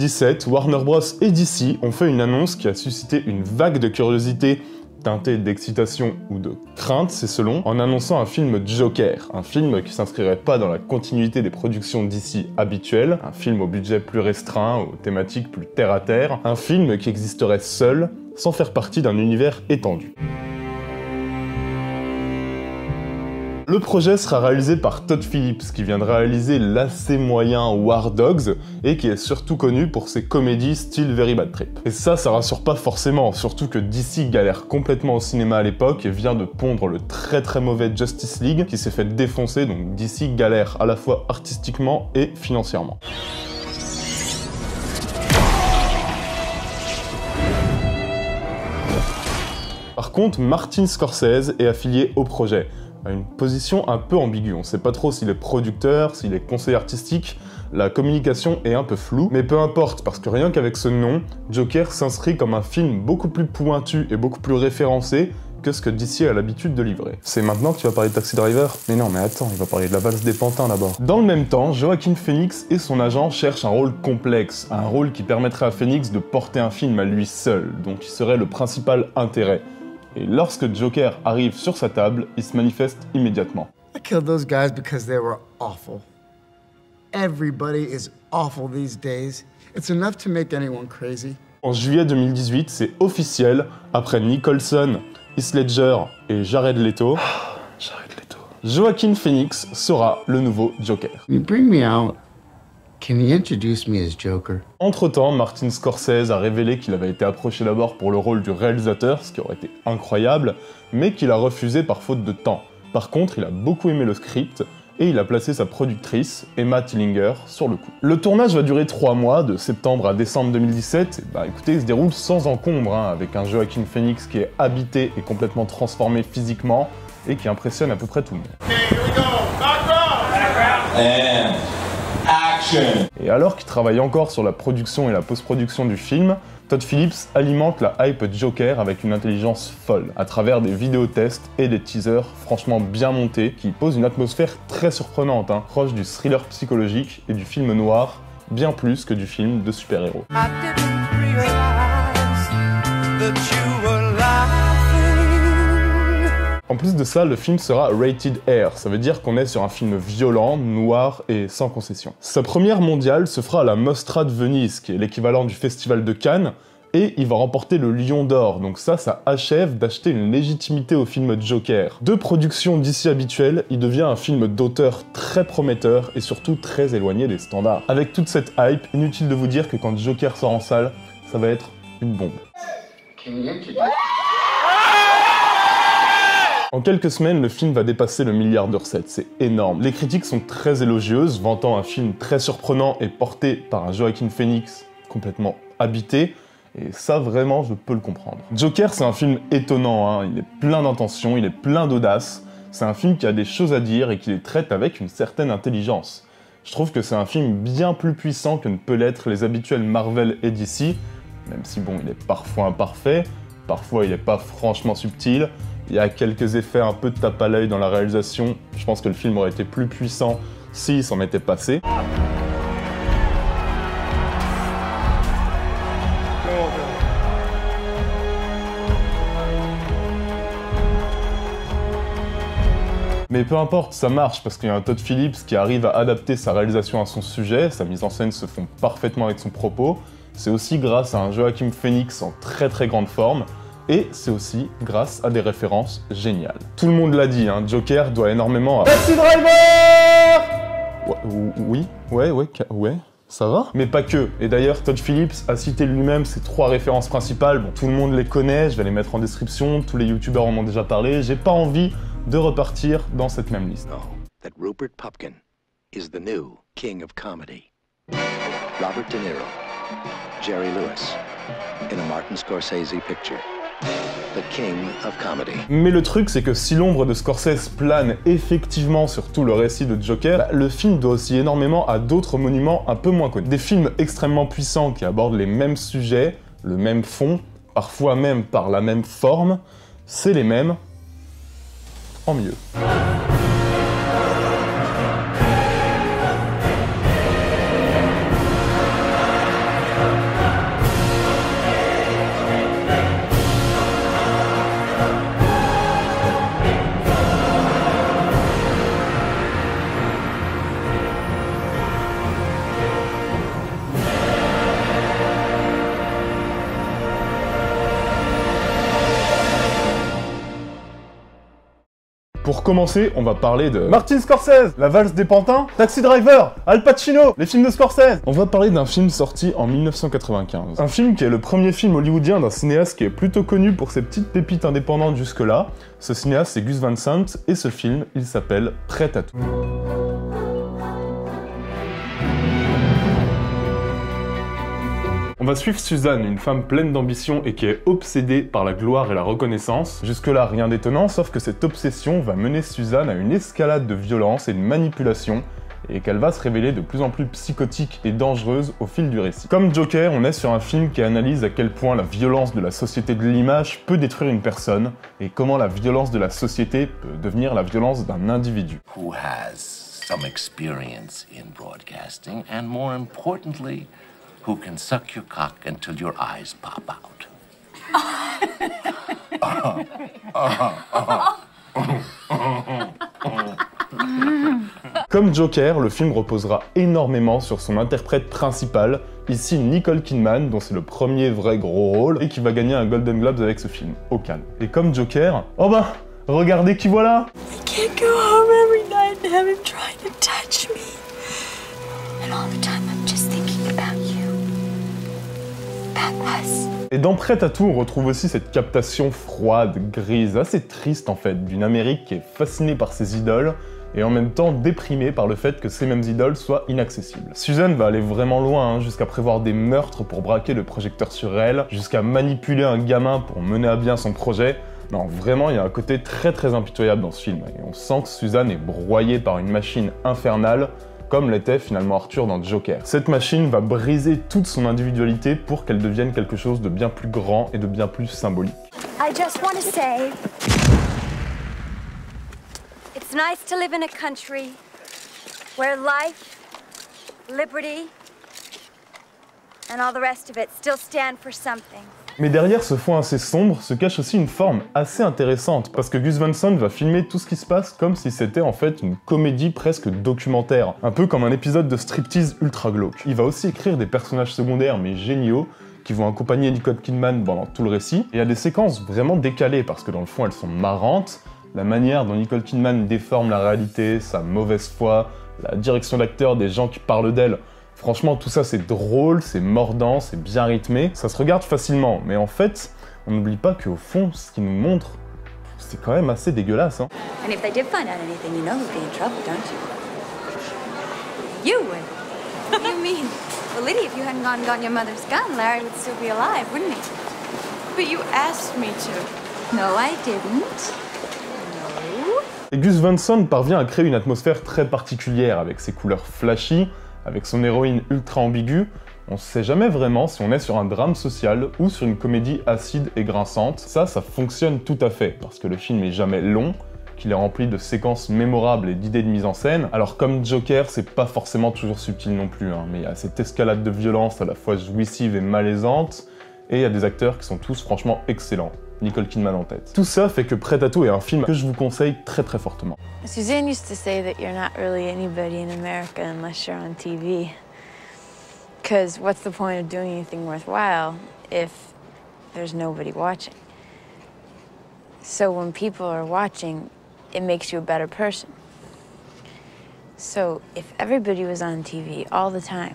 2017, Warner Bros et DC ont fait une annonce qui a suscité une vague de curiosité teintée d'excitation ou de crainte, c'est selon, en annonçant un film Joker, un film qui s'inscrirait pas dans la continuité des productions DC habituelles, un film au budget plus restreint, aux thématiques plus terre-à-terre, un film qui existerait seul, sans faire partie d'un univers étendu. Le projet sera réalisé par Todd Phillips, qui vient de réaliser l'assez moyen War Dogs, et qui est surtout connu pour ses comédies style Very Bad Trip. Et ça rassure pas forcément, surtout que DC galère complètement au cinéma à l'époque et vient de pondre le très mauvais Justice League, qui s'est fait défoncer, donc DC galère à la fois artistiquement et financièrement. Par contre, Martin Scorsese est affilié au projet, à une position un peu ambiguë. On sait pas trop s'il est producteur, s'il est conseiller artistique, la communication est un peu floue, mais peu importe, parce que rien qu'avec ce nom, Joker s'inscrit comme un film beaucoup plus pointu et beaucoup plus référencé que ce que DC a l'habitude de livrer. C'est maintenant que tu vas parler de Taxi Driver? Mais non, mais attends, il va parler de la valse des pantins d'abord. Dans le même temps, Joaquin Phoenix et son agent cherchent un rôle complexe, un rôle qui permettrait à Phoenix de porter un film à lui seul, dont il serait le principal intérêt. Et lorsque Joker arrive sur sa table, il se manifeste immédiatement. I killed those guys because they were awful. Everybody is awful these days. It's enough to make anyone crazy. En juillet 2018, c'est officiel, après Nicholson, Heath Ledger et Jared Leto, Joaquin Phoenix sera le nouveau Joker. You bring me out. Can you introduce me as Joker? Entre-temps, Martin Scorsese a révélé qu'il avait été approché d'abord pour le rôle du réalisateur, ce qui aurait été incroyable, mais qu'il a refusé par faute de temps. Par contre, il a beaucoup aimé le script, et il a placé sa productrice, Emma Tillinger, sur le coup. Le tournage va durer 3 mois, de septembre à décembre 2017, et écoutez, il se déroule sans encombre, avec un Joaquin Phoenix qui est habité et complètement transformé physiquement, et qui impressionne à peu près tout le monde. Okay, here we go. Background. Et alors qu'il travaille encore sur la production et la post-production du film, Todd Phillips alimente la hype Joker avec une intelligence folle, à travers des vidéos-tests et des teasers franchement bien montés, qui posent une atmosphère très surprenante, proche du thriller psychologique et du film noir, bien plus que du film de super-héros. En plus de ça, le film sera rated R, ça veut dire qu'on est sur un film violent, noir et sans concession. Sa première mondiale se fera à la Mostra de Venise, qui est l'équivalent du Festival de Cannes, et il va remporter le Lion d'Or, donc ça achève d'acheter une légitimité au film Joker. De production d'ici habituelle, il devient un film d'auteur très prometteur et surtout très éloigné des standards. Avec toute cette hype, inutile de vous dire que quand Joker sort en salle, ça va être une bombe. En quelques semaines, le film va dépasser le milliard de recettes, c'est énorme. Les critiques sont très élogieuses, vantant un film très surprenant et porté par un Joaquin Phoenix complètement habité, et ça vraiment je peux le comprendre. Joker c'est un film étonnant, il est plein d'intentions, il est plein d'audace, c'est un film qui a des choses à dire et qui les traite avec une certaine intelligence. Je trouve que c'est un film bien plus puissant que ne peut l'être les habituels Marvel et DC, même si bon, il est parfois imparfait, parfois il est pas franchement subtil. Il y a quelques effets un peu de tape à l'œil dans la réalisation. Je pense que le film aurait été plus puissant s'il s'en était passé. Mais peu importe, ça marche parce qu'il y a un Todd Phillips qui arrive à adapter sa réalisation à son sujet, sa mise en scène se fond parfaitement avec son propos. C'est aussi grâce à un Joaquin Phoenix en très grande forme. Et c'est aussi grâce à des références géniales. Tout le monde l'a dit, Joker doit énormément à... Taxi Driver! Ouais, ça va? Mais pas que. Et d'ailleurs, Todd Phillips a cité lui-même ses 3 références principales. Bon, tout le monde les connaît, je vais les mettre en description, tous les youtubeurs en ont déjà parlé. J'ai pas envie de repartir dans cette même liste. That Rupert Pupkin is the new king of comedy. Robert De Niro, Jerry Lewis, in a Martin Scorsese picture. The King of Comedy. Mais le truc, c'est que si l'ombre de Scorsese plane effectivement sur tout le récit de Joker, le film doit aussi énormément à d'autres monuments un peu moins connus. Des films extrêmement puissants qui abordent les mêmes sujets, le même fond, parfois même par la même forme, c'est les mêmes en mieux. Pour commencer, on va parler de Martin Scorsese, La valse des pantins, Taxi Driver, Al Pacino, les films de Scorsese. On va parler d'un film sorti en 1995. Un film qui est le premier film hollywoodien d'un cinéaste qui est plutôt connu pour ses petites pépites indépendantes jusque-là. Ce cinéaste, c'est Gus Van Sant, et ce film, il s'appelle Prêt à tout. On va suivre Suzanne, une femme pleine d'ambition et qui est obsédée par la gloire et la reconnaissance. Jusque-là, rien d'étonnant, sauf que cette obsession va mener Suzanne à une escalade de violence et de manipulation, et qu'elle va se révéler de plus en plus psychotique et dangereuse au fil du récit. Comme Joker, on est sur un film qui analyse à quel point la violence de la société de l'image peut détruire une personne, et comment la violence de la société peut devenir la violence d'un individu. Who has some experience in broadcasting, and more importantly, who can suck your cock until your eyes pop out. Comme Joker, le film reposera énormément sur son interprète principal, ici Nicole Kidman, dont c'est le premier vrai gros rôle, et qui va gagner un Golden Globes avec ce film, au calme. Et comme Joker, oh bah, regardez qui voilà! I can't go home every night and have him trying to touch me. And all the time I'm just thinking about you. About us. Et dans Prêt à tout, on retrouve aussi cette captation froide, grise, assez triste en fait, d'une Amérique qui est fascinée par ses idoles, et en même temps déprimée par le fait que ces mêmes idoles soient inaccessibles. Suzanne va aller vraiment loin, jusqu'à prévoir des meurtres pour braquer le projecteur sur elle, jusqu'à manipuler un gamin pour mener à bien son projet. Non, vraiment, il y a un côté très impitoyable dans ce film, et on sent que Suzanne est broyée par une machine infernale, comme l'était finalement Arthur dans Joker. Cette machine va briser toute son individualité pour qu'elle devienne quelque chose de bien plus grand et de bien plus symbolique. I just want to say, it's nice to live in a country where life, liberty, and all the rest of it still stand for something. Mais derrière ce fond assez sombre se cache aussi une forme assez intéressante, parce que Gus Van Sant va filmer tout ce qui se passe comme si c'était en fait une comédie presque documentaire, un peu comme un épisode de striptease ultra glauque. Il va aussi écrire des personnages secondaires mais géniaux, qui vont accompagner Nicole Kidman pendant tout le récit, et il y a des séquences vraiment décalées, parce que dans le fond elles sont marrantes, la manière dont Nicole Kidman déforme la réalité, sa mauvaise foi, la direction d'acteur des gens qui parlent d'elle. Franchement, tout ça c'est drôle, c'est mordant, c'est bien rythmé, ça se regarde facilement, mais en fait, on n'oublie pas qu'au fond, ce qu'ils nous montrent, c'est quand même assez dégueulasse. Hein. And if they did find out anything, you know who'd be in trouble, don't you? You would. What do you mean? Well, Lydia, if you hadn't gone and gotten your mother's gun, Larry would still be alive, wouldn't he? But you asked me to. No, I didn't. No. Et Gus Van Sant parvient à créer une atmosphère très particulière, avec ses couleurs flashy, avec son héroïne ultra ambiguë. On sait jamais vraiment si on est sur un drame social ou sur une comédie acide et grinçante. Ça fonctionne tout à fait, parce que le film est jamais long, qu'il est rempli de séquences mémorables et d'idées de mise en scène. Alors comme Joker, c'est pas forcément toujours subtil non plus, hein, mais il y a cette escalade de violence à la fois jouissive et malaisante, et il y a des acteurs qui sont tous franchement excellents. Nicole Kidman en tête. Tout ça fait que Prêt à tout est un film que je vous conseille très fortement. Suzanne used to say that you're not really anybody in America unless you're on TV. Because what's the point of doing anything worthwhile if there's nobody watching? So when people are watching, it makes you a better person. So if everybody was on TV all the time,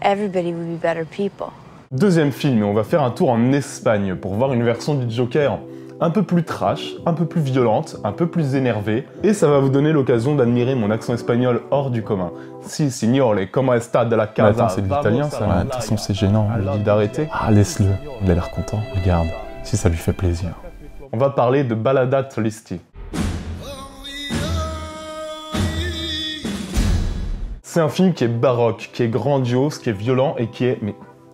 everybody would be better people. Deuxième film, et on va faire un tour en Espagne pour voir une version du Joker un peu plus trash, un peu plus violente, un peu plus énervée, et ça va vous donner l'occasion d'admirer mon accent espagnol hors du commun. Si, signore, como está de la casa? Attends, c'est de l'italien ça? Ouais, de toute façon c'est gênant, on lui dit d'arrêter. Ah, laisse-le, il a l'air content, regarde, si ça lui fait plaisir. On va parler de Balada Tristi. C'est un film qui est baroque, qui est grandiose, qui est violent et qui est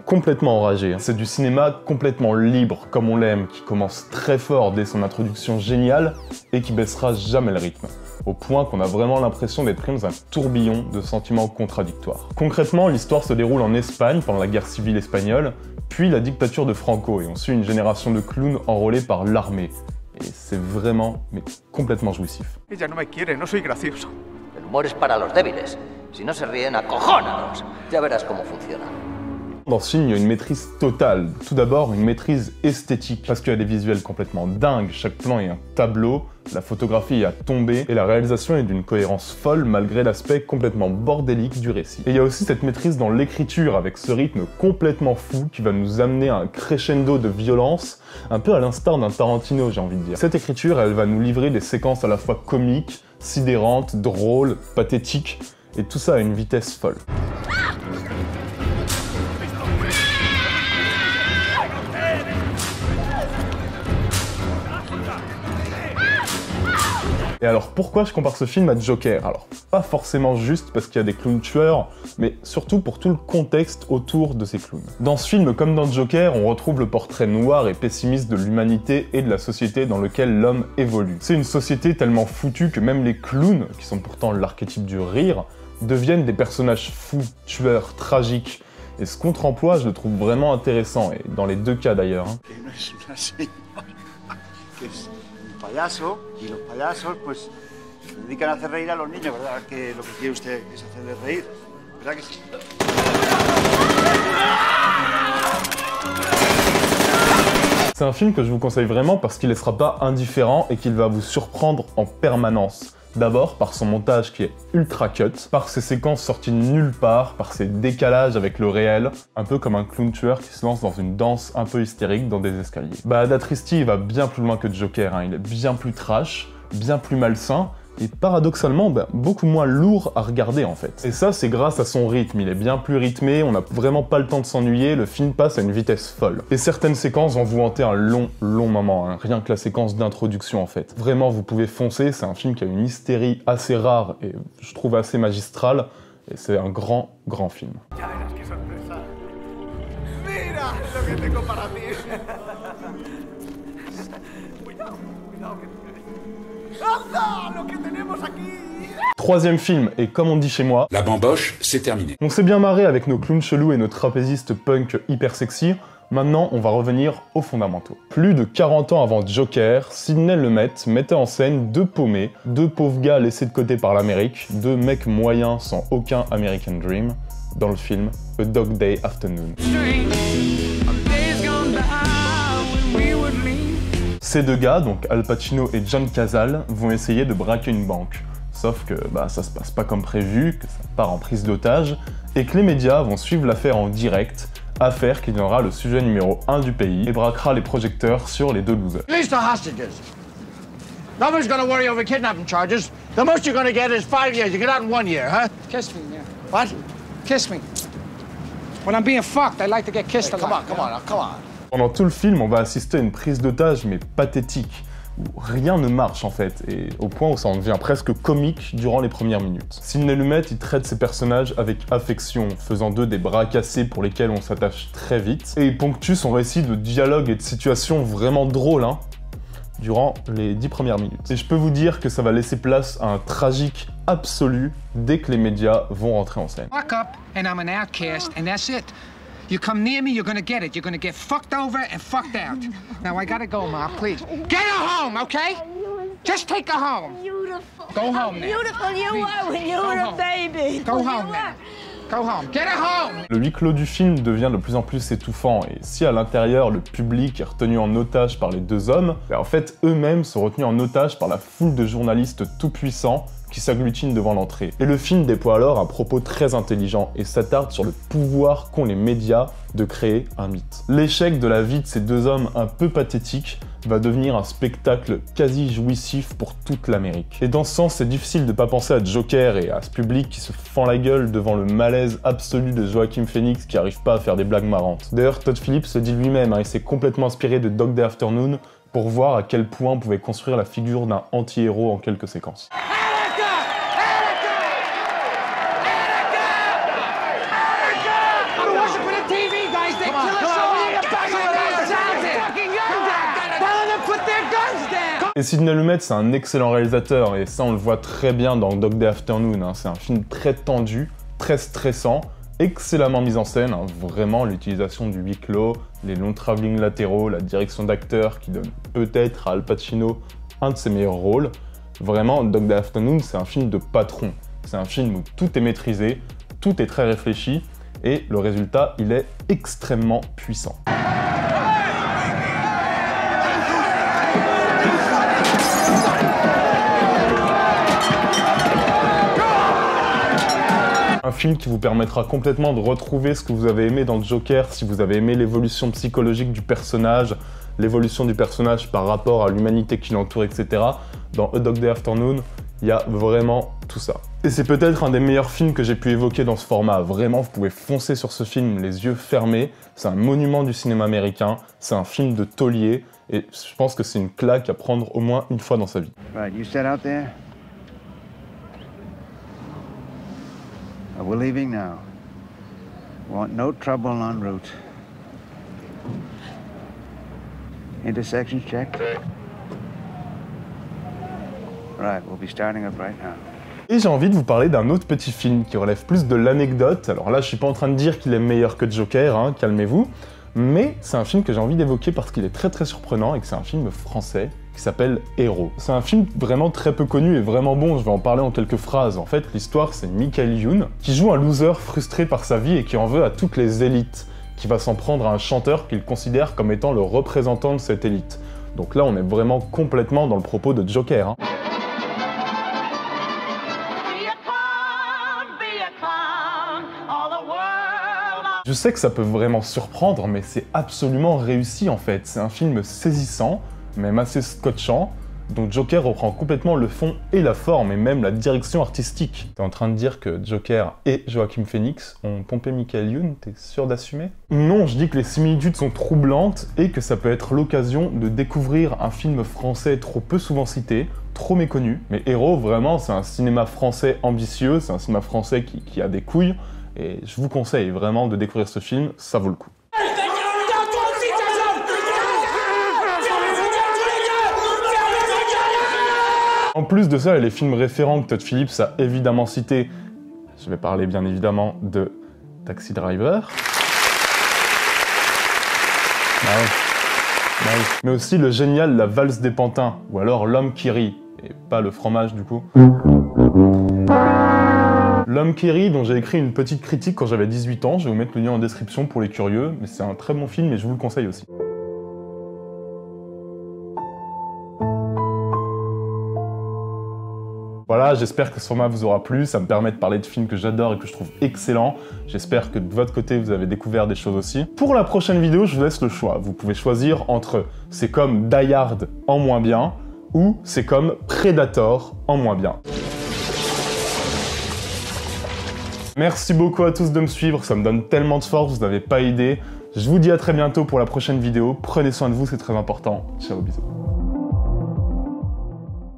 complètement enragé. C'est du cinéma complètement libre, comme on l'aime, qui commence très fort dès son introduction géniale et qui baissera jamais le rythme, au point qu'on a vraiment l'impression d'être pris dans un tourbillon de sentiments contradictoires. Concrètement, l'histoire se déroule en Espagne pendant la guerre civile espagnole, puis la dictature de Franco, et on suit une génération de clowns enrôlés par l'armée. Et c'est vraiment, complètement jouissif. Ella no me quiere, no soy gracioso. El humor es para los débiles. Si no se ríen, acojónalos. Ya verás cómo funciona. Dans ce film, il y a une maîtrise totale. Tout d'abord, une maîtrise esthétique, parce qu'il y a des visuels complètement dingues, chaque plan est un tableau, la photographie est à tomber, et la réalisation est d'une cohérence folle malgré l'aspect complètement bordélique du récit. Et il y a aussi cette maîtrise dans l'écriture, avec ce rythme complètement fou qui va nous amener à un crescendo de violence, un peu à l'instar d'un Tarantino, j'ai envie de dire. Cette écriture, elle va nous livrer des séquences à la fois comiques, sidérantes, drôles, pathétiques, et tout ça à une vitesse folle. Et alors pourquoi je compare ce film à Joker? Alors pas forcément juste parce qu'il y a des clowns tueurs, mais surtout pour tout le contexte autour de ces clowns. Dans ce film, comme dans Joker, on retrouve le portrait noir et pessimiste de l'humanité et de la société dans laquelle l'homme évolue. C'est une société tellement foutue que même les clowns, qui sont pourtant l'archétype du rire, deviennent des personnages fous, tueurs, tragiques. Et ce contre-emploi, je le trouve vraiment intéressant, et dans les deux cas d'ailleurs. Payaso, y los payasos pues se dedican a hacer reír a los niños, ¿verdad? Que lo que quiere usted es hacerles reír, ¿verdad que sí? C'est un film que je vous conseille vraiment parce qu'il ne sera pas indifférent et qu'il va vous surprendre en permanence. D'abord par son montage qui est ultra cut, par ses séquences sorties de nulle part, par ses décalages avec le réel, un peu comme un clown tueur qui se lance dans une danse un peu hystérique dans des escaliers. Agatha Christie il va bien plus loin que Joker, hein. Il est bien plus trash, bien plus malsain, et paradoxalement beaucoup moins lourd à regarder en fait. Et ça c'est grâce à son rythme, il est bien plus rythmé, on n'a vraiment pas le temps de s'ennuyer, le film passe à une vitesse folle. Et certaines séquences vont vous hanter un long moment, hein. Rien que la séquence d'introduction en fait. Vraiment vous pouvez foncer, c'est un film qui a une hystérie assez rare et je trouve assez magistrale, et c'est un grand film. Troisième film, et comme on dit chez moi, la bamboche, c'est terminé. On s'est bien marré avec nos clowns chelous et nos trapézistes punk hyper sexy, maintenant on va revenir aux fondamentaux. Plus de 40 ans avant Joker, Sidney Lumet mettait en scène deux paumés, deux pauvres gars laissés de côté par l'Amérique, deux mecs moyens sans aucun American Dream, dans le film A Dog Day Afternoon. Ces deux gars, donc Al Pacino et John Cazale, vont essayer de braquer une banque. Sauf que ça se passe pas comme prévu, que ça part en prise d'otage, et que les médias vont suivre l'affaire en direct, affaire qui deviendra le sujet numéro 1 du pays et braquera les projecteurs sur les deux losers. Release the hostages. Nobody's gonna worry over kidnapping charges. The most you're gonna get is 5 years. You get out in 1 year, huh? Kiss me, man. What? Kiss me. When I'm being fucked, I like to get kissed a lot. Come on. Pendant tout le film, on va assister à une prise d'otage, mais pathétique, où rien ne marche en fait, et au point où ça en devient presque comique durant les premières minutes. Sidney Lumet, il traite ses personnages avec affection, faisant d'eux des bras cassés pour lesquels on s'attache très vite, et il ponctue son récit de dialogues et de situations vraiment drôles, hein, durant les 10 premières minutes. Et je peux vous dire que ça va laisser place à un tragique absolu dès que les médias vont rentrer en scène. Fuck up, and I'm an outcast, and that's it. You come near me, you're gonna get it. You're gonna get fucked over and fucked out. Now I gotta go, Ma, please. Get her home, okay? Just take her home. Beautiful. Go home now. Beautiful you were when you were a baby. Go home now. Go home. Get her home. Le huis clos du film devient de plus en plus étouffant, et si à l'intérieur le public est retenu en otage par les deux hommes, en fait eux-mêmes sont retenus en otage par la foule de journalistes tout-puissants qui s'agglutinent devant l'entrée. Et le film déploie alors un propos très intelligent et s'attarde sur le pouvoir qu'ont les médias de créer un mythe. L'échec de la vie de ces deux hommes un peu pathétiques va devenir un spectacle quasi jouissif pour toute l'Amérique. Et dans ce sens, c'est difficile de pas penser à Joker et à ce public qui se fend la gueule devant le malaise absolu de Joaquin Phoenix qui arrive pas à faire des blagues marrantes. D'ailleurs, Todd Phillips se dit lui-même, il s'est complètement inspiré de Dog Day Afternoon pour voir à quel point on pouvait construire la figure d'un anti-héros en quelques séquences. Et Sidney Lumet, c'est un excellent réalisateur, et ça on le voit très bien dans Dog Day Afternoon, hein. C'est un film très tendu, très stressant, excellemment mis en scène, hein. Vraiment l'utilisation du huis clos, les longs travelling latéraux, la direction d'acteur qui donne peut-être à Al Pacino un de ses meilleurs rôles. Vraiment, Dog Day Afternoon, c'est un film de patron. C'est un film où tout est maîtrisé, tout est très réfléchi, et le résultat, il est extrêmement puissant. Un film qui vous permettra complètement de retrouver ce que vous avez aimé dans le Joker, si vous avez aimé l'évolution psychologique du personnage, l'évolution du personnage par rapport à l'humanité qui l'entoure, etc. Dans A Dog Day Afternoon, il y a vraiment tout ça. Et c'est peut-être un des meilleurs films que j'ai pu évoquer dans ce format. Vraiment, vous pouvez foncer sur ce film les yeux fermés. C'est un monument du cinéma américain, c'est un film de taulier, et je pense que c'est une claque à prendre au moins une fois dans sa vie. Right, you set out there? We're leaving now. Want no trouble en route. Intersections checked? Right, we'll be starting up right now. Et j'ai envie de vous parler d'un autre petit film qui relève plus de l'anecdote. Alors là, je suis pas en train de dire qu'il est meilleur que Joker, hein, calmez-vous. Mais c'est un film que j'ai envie d'évoquer parce qu'il est très surprenant et que c'est un film français qui s'appelle Héros. C'est un film vraiment très peu connu et vraiment bon, je vais en parler en quelques phrases. En fait, l'histoire, c'est Michael Youn qui joue un loser frustré par sa vie et qui en veut à toutes les élites, qui va s'en prendre à un chanteur qu'il considère comme étant le représentant de cette élite. Donc là, on est vraiment complètement dans le propos de Joker, hein. Je sais que ça peut vraiment surprendre, mais c'est absolument réussi en fait. C'est un film saisissant, même assez scotchant, dont Joker reprend complètement le fond et la forme, et même la direction artistique. T'es en train de dire que Joker et Joaquin Phoenix ont pompé Michael Youn, t'es sûr d'assumer? Non, je dis que les similitudes sont troublantes, et que ça peut être l'occasion de découvrir un film français trop peu souvent cité, trop méconnu. Mais Héros, vraiment, c'est un cinéma français ambitieux, c'est un cinéma français qui a des couilles, et je vous conseille vraiment de découvrir ce film, ça vaut le coup. En plus de ça, il y a les films référents que Todd Phillips a évidemment cités. Je vais parler bien évidemment de Taxi Driver. Mais aussi le génial La Valse des Pantins, ou alors L'Homme qui rit, et pas le fromage du coup. L'Homme qui rit, dont j'ai écrit une petite critique quand j'avais 18 ans, je vais vous mettre le lien en description pour les curieux, mais c'est un très bon film et je vous le conseille aussi. Voilà, j'espère que ce format vous aura plu, ça me permet de parler de films que j'adore et que je trouve excellents. J'espère que de votre côté, vous avez découvert des choses aussi. Pour la prochaine vidéo, je vous laisse le choix. Vous pouvez choisir entre c'est comme Die Hard en moins bien ou c'est comme Predator en moins bien. Merci beaucoup à tous de me suivre, ça me donne tellement de force, vous n'avez pas idée. Je vous dis à très bientôt pour la prochaine vidéo. Prenez soin de vous, c'est très important. Ciao, bisous.